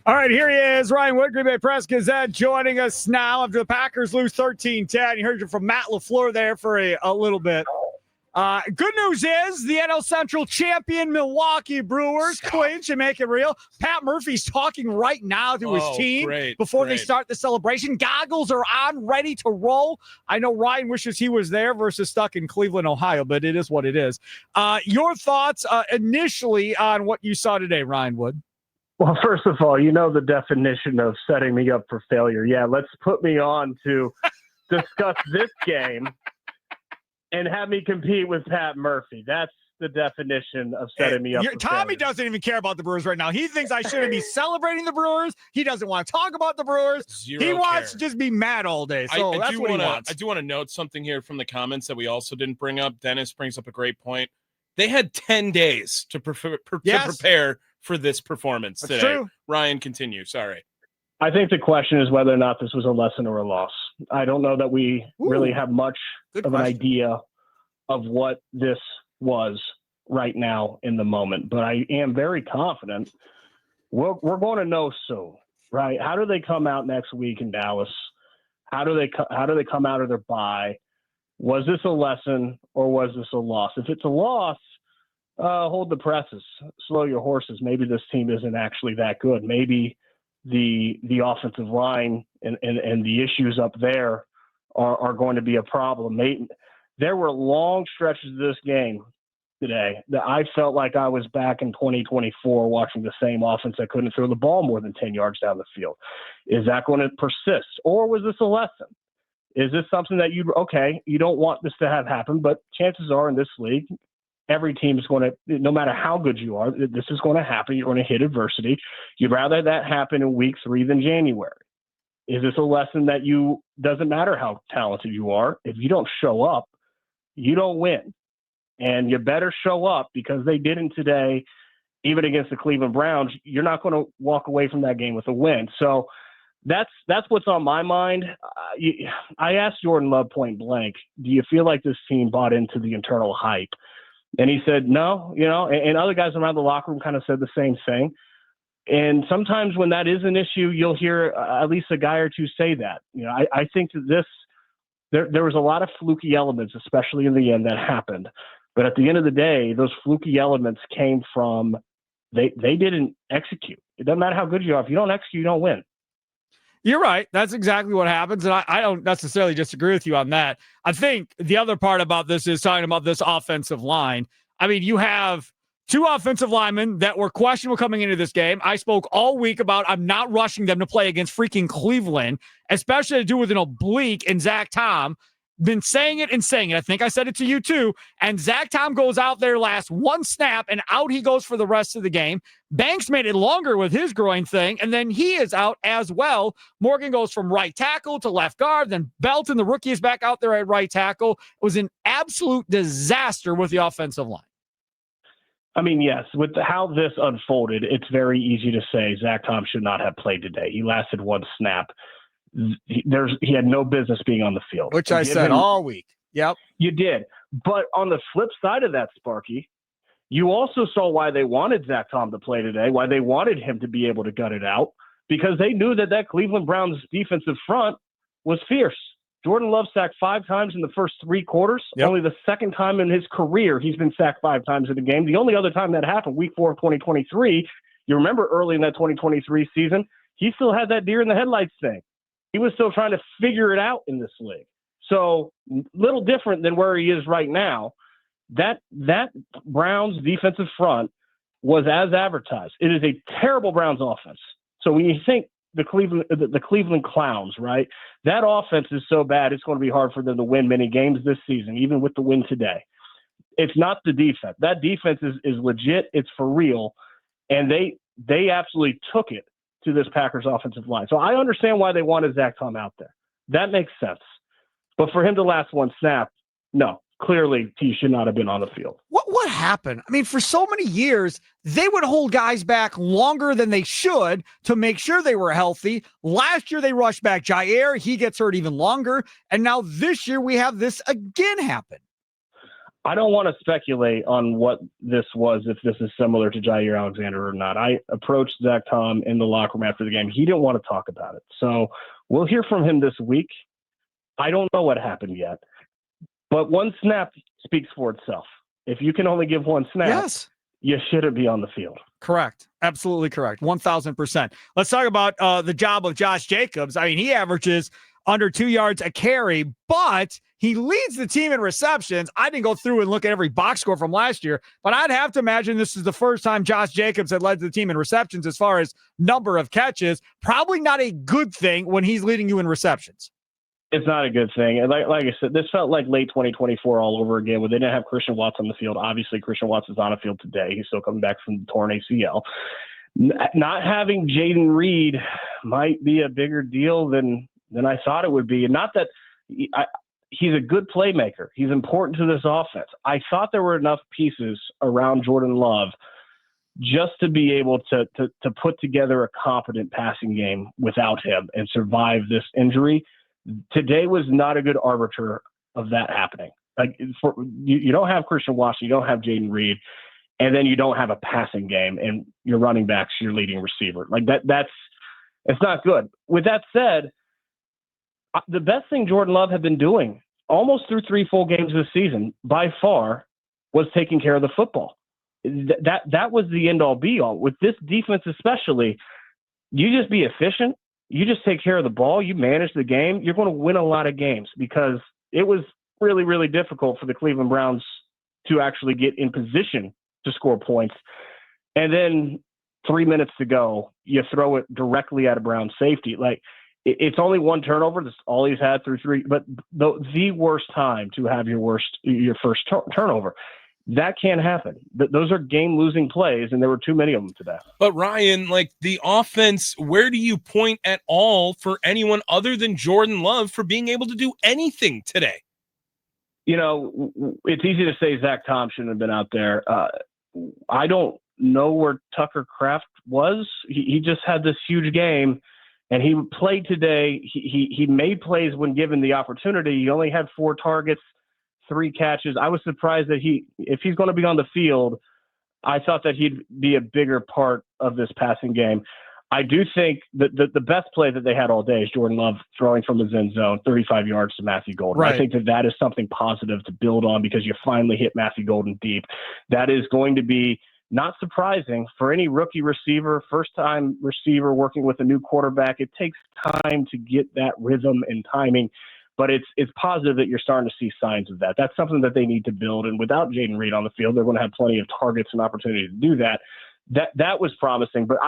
All right, here he is, Ryan Wood, Green Bay Press Gazette, joining us now after the Packers lose 13-10. You heard you from Matt LaFleur there for a little bit. Good news is the NL Central champion Milwaukee Brewers clinch and make it real. Pat Murphy's talking right now to his team before they start the celebration. Goggles are on, ready to roll. I know Ryan wishes he was there versus stuck in Cleveland, Ohio, but it is what it is. Your thoughts initially on what you saw today, Ryan Wood? Well, first of all, you know the definition of setting me up for failure. Yeah, let's put me on to discuss this game and have me compete with Pat Murphy. That's the definition of setting me up for Tommy failure. doesn't even care about the Brewers right now. He thinks I shouldn't be celebrating the Brewers. He doesn't want to talk about the Brewers. He wants to just be mad all day. So that's what he wants. I do want to note something here from the comments that we also didn't bring up. Dennis brings up a great point. They had 10 days to prepare for this performance today. True. Ryan, continue. Sorry. I think the question is whether or not this was a lesson or a loss. I don't know that we really have much of an idea of what this was right now in the moment, but I am very confident we're going to know soon, right? How do they come out next week in Dallas? How do they come out of their bye? Was this a lesson or was this a loss? If it's a loss, hold the presses, slow your horses. Maybe this team isn't actually that good. Maybe the offensive line and the issues up there are going to be a problem. There were long stretches of this game today that I felt like I was back in 2024 watching the same offense that couldn't throw the ball more than 10 yards down the field. Is that going to persist? Or was this a lesson? Is this something that you don't want this to have happen, but chances are in this league, every team is going to, no matter how good you are, this is going to happen. You're going to hit adversity. You'd rather that happen in week 3 than January. Is this a lesson that doesn't matter how talented you are, if you don't show up, you don't win. And you better show up, because they didn't today, even against the Cleveland Browns. You're not going to walk away from that game with a win. So that's what's on my mind. I asked Jordan Love point blank, do you feel like this team bought into the internal hype? And he said, no, and other guys around the locker room kind of said the same thing. And sometimes when that is an issue, you'll hear at least a guy or two say that. I think that there was a lot of fluky elements, especially in the end, that happened. But at the end of the day, those fluky elements came from they didn't execute. It doesn't matter how good you are. If you don't execute, you don't win. You're right. That's exactly what happens. And I don't necessarily disagree with you on that. I think the other part about this is talking about this offensive line. I mean, you have 2 offensive linemen that were questionable coming into this game. I spoke all week about I'm not rushing them to play against freaking Cleveland, especially to do with an oblique and Zach Tom. Been saying it and saying it. I think I said it to you too. And Zach Tom goes out there last one snap and out he goes for the rest of the game. Banks made it longer with his groin thing, and then he is out as well. Morgan goes from right tackle to left guard. Then Belton, the rookie, is back out there at right tackle. It was an absolute disaster with the offensive line. I mean, yes, with how this unfolded, it's very easy to say Zach Tom should not have played today. He lasted one snap. He had no business being on the field. Which I said all week. Yep. You did. But on the flip side of that, Sparky, you also saw why they wanted Zach Tom to play today, why they wanted him to be able to gut it out, because they knew that Cleveland Browns defensive front was fierce. Jordan Love sacked 5 times in the first 3 quarters. Yep. Only the second time in his career he's been sacked 5 times in a game. The only other time that happened, week 4 of 2023, you remember early in that 2023 season, he still had that deer in the headlights thing. He was still trying to figure it out in this league. So little different than where he is right now. That Browns defensive front was as advertised. It is a terrible Browns offense. So when you think the Cleveland Clowns, right, that offense is so bad it's going to be hard for them to win many games this season, even with the win today. It's not the defense. That defense is legit. It's for real. And they absolutely took it to this Packers offensive line. So I understand why they wanted Zach Tom out there. That makes sense. But for him to last one snap, no, clearly he should not have been on the field. What happened? I mean, for so many years, they would hold guys back longer than they should to make sure they were healthy. Last year, they rushed back Jair. He gets hurt even longer. And now this year, we have this again happen. I don't want to speculate on what this was, if this is similar to Jair Alexander or not. I approached Zach Tom in the locker room after the game. He didn't want to talk about it. So we'll hear from him this week. I don't know what happened yet. But one snap speaks for itself. If you can only give one snap, yes, you shouldn't be on the field. Correct. Absolutely correct. 1,000%. Let's talk about the job of Josh Jacobs. I mean, he averages under 2 yards a carry, but he leads the team in receptions. I didn't go through and look at every box score from last year, but I'd have to imagine this is the first time Josh Jacobs had led the team in receptions as far as number of catches. Probably not a good thing when he's leading you in receptions. It's not a good thing. And like I said, this felt like late 2024 all over again, where they didn't have Christian Watts on the field. Obviously, Christian Watts is on the field today. He's still coming back from the torn ACL. Not having Jaden Reed might be a bigger deal than I thought it would be. And not that he's a good playmaker. He's important to this offense. I thought there were enough pieces around Jordan Love just to be able to put together a competent passing game without him and survive this injury. Today was not a good arbiter of that happening. Like you don't have Christian Watson, you don't have Jaden Reed, and then you don't have a passing game, and your running back's your leading receiver. Like it's not good. With that said, the best thing Jordan Love had been doing almost through 3 full games this season, by far, was taking care of the football. That was the end all be all. With this defense especially, you just be efficient. You just take care of the ball. You manage the game. You're going to win a lot of games, because it was really, really difficult for the Cleveland Browns to actually get in position to score points. And then 3 minutes to go, you throw it directly at a Brown safety. Like, it's only one turnover. That's all he's had through 3. But the worst time to have your first turnover. That can't happen. Those are game-losing plays, and there were too many of them today. But Ryan, like the offense, where do you point at all for anyone other than Jordan Love for being able to do anything today? You know, it's easy to say Zach Tom shouldn't have been out there. I don't know where Tucker Kraft was. He just had this huge game, and he played today. He made plays when given the opportunity. He only had 4 targets, 3 catches. I was surprised that if he's going to be on the field, I thought that he'd be a bigger part of this passing game. I do think that the best play that they had all day is Jordan Love throwing from his end zone, 35 yards to Matthew Golden. Right. I think that is something positive to build on, because you finally hit Matthew Golden deep. That is going to be not surprising for any rookie receiver, first-time receiver working with a new quarterback. It takes time to get that rhythm and timing. But it's positive that you're starting to see signs of that. That's something that they need to build. And without Jaden Reed on the field, they're going to have plenty of targets and opportunity to do that. That was promising. But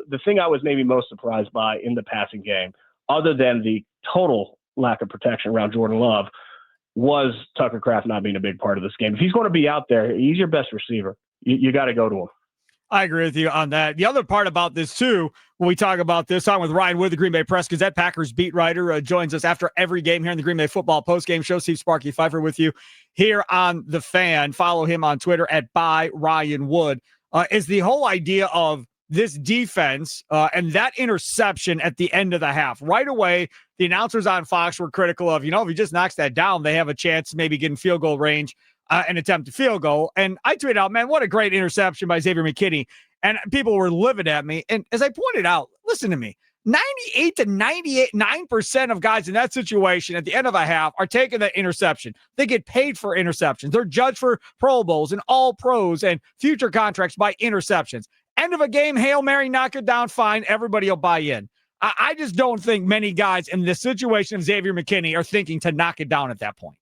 the thing I was maybe most surprised by in the passing game, other than the total lack of protection around Jordan Love, was Tucker Kraft not being a big part of this game. If he's going to be out there, he's your best receiver. You got to go to him. I agree with you on that. The other part about this, too, when we talk about this, on with Ryan Wood, the Green Bay Press-Gazette Packers beat writer, joins us after every game here in the Green Bay Football Postgame Show. Steve Sparky Pfeiffer with you here on The Fan. Follow him on Twitter at @ByRyanWood. Is the whole idea of this defense and that interception at the end of the half. Right away, the announcers on Fox were critical of, if he just knocks that down, they have a chance to maybe get in field goal range and attempt a field goal. And I tweeted out, man, what a great interception by Xavier McKinney. And people were livid at me. And as I pointed out, listen to me, 98 to 9% of guys in that situation at the end of a half are taking that interception. They get paid for interceptions. They're judged for Pro Bowls and all pros and future contracts by interceptions. End of a game, Hail Mary, knock it down, fine. Everybody will buy in. I just don't think many guys in the situation of Xavier McKinney are thinking to knock it down at that point.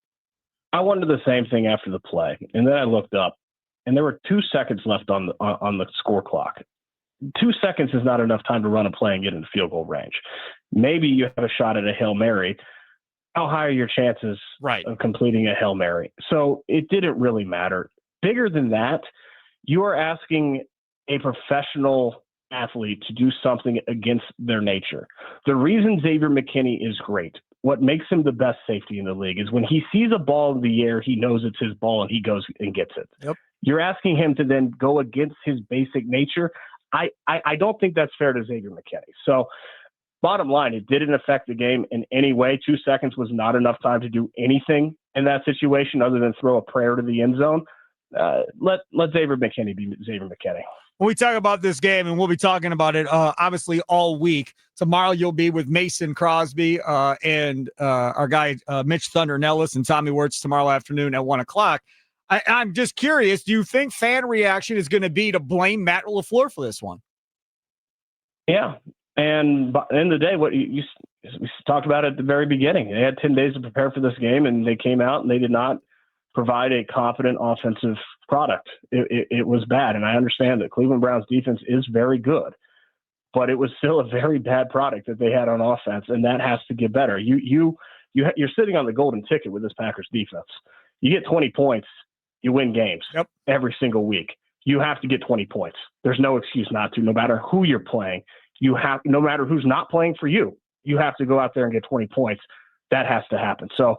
I wondered the same thing after the play, and then I looked up, and there were 2 seconds left on the score clock. 2 seconds is not enough time to run a play and get into field goal range. Maybe you have a shot at a Hail Mary. How high are your chances of completing a Hail Mary? So it didn't really matter. Bigger than that, you are asking a professional athlete to do something against their nature. The reason Xavier McKinney is great, what makes him the best safety in the league, is when he sees a ball in the air, he knows it's his ball and he goes and gets it. Yep. You're asking him to then go against his basic nature. I don't think that's fair to Xavier McKinney. So bottom line, it didn't affect the game in any way. 2 seconds was not enough time to do anything in that situation other than throw a prayer to the end zone. Let Xavier McKinney be Xavier McKinney. When we talk about this game, and we'll be talking about it obviously all week. Tomorrow you'll be with Mason Crosby and our guy Mitch Thunder Nellis and Tommy Wirtz tomorrow afternoon at 1 o'clock. I'm just curious, do you think fan reaction is going to be to blame Matt LaFleur for this one? Yeah. And at the end of the day, what we talked about at the very beginning, they had 10 days to prepare for this game, and they came out and they did not provide a confident offensive product. It was bad. And I understand that Cleveland Browns defense is very good, but it was still a very bad product that they had on offense. And that has to get better. You're sitting on the golden ticket with this Packers defense. You get 20 points, you win games every single week. You have to get 20 points. There's no excuse not to, no matter who you're playing. No matter who's not playing for you, you have to go out there and get 20 points. That has to happen. So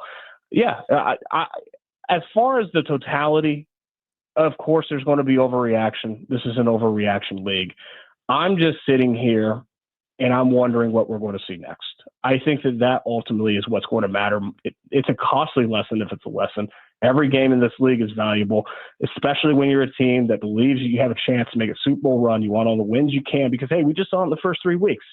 yeah, as far as the totality, of course, there's going to be overreaction. This is an overreaction league. I'm just sitting here and I'm wondering what we're going to see next. I think that ultimately is what's going to matter. It's a costly lesson if it's a lesson. Every game in this league is valuable, especially when you're a team that believes you have a chance to make a Super Bowl run. You want all the wins you can because, hey, we just saw it in the first 3 weeks.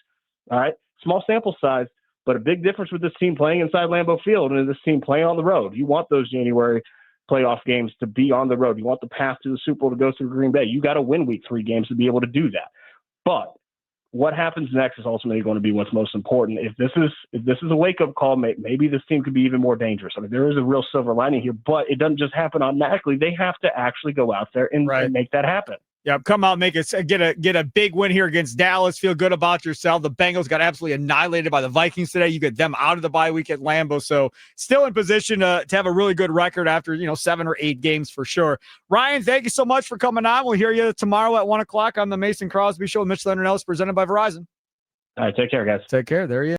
All right? Small sample size, but a big difference with this team playing inside Lambeau Field and this team playing on the road. You want those January playoff games to be on the road. You want the path to the Super Bowl to go through Green Bay. You got to win week 3 games to be able to do that. But what happens next is ultimately going to be what's most important. If this is a wake-up call, maybe this team could be even more dangerous. I mean, there is a real silver lining here, but it doesn't just happen automatically. They have to actually go out there and make that happen. Yeah, come out, get a big win here against Dallas. Feel good about yourself. The Bengals got absolutely annihilated by the Vikings today. You get them out of the bye week at Lambeau, so still in position to have a really good record after 7 or 8 games for sure. Ryan, thank you so much for coming on. We'll hear you tomorrow at 1 o'clock on the Mason Crosby Show with Mitch Leonard Ellis, presented by Verizon. All right, take care, guys. Take care. There you.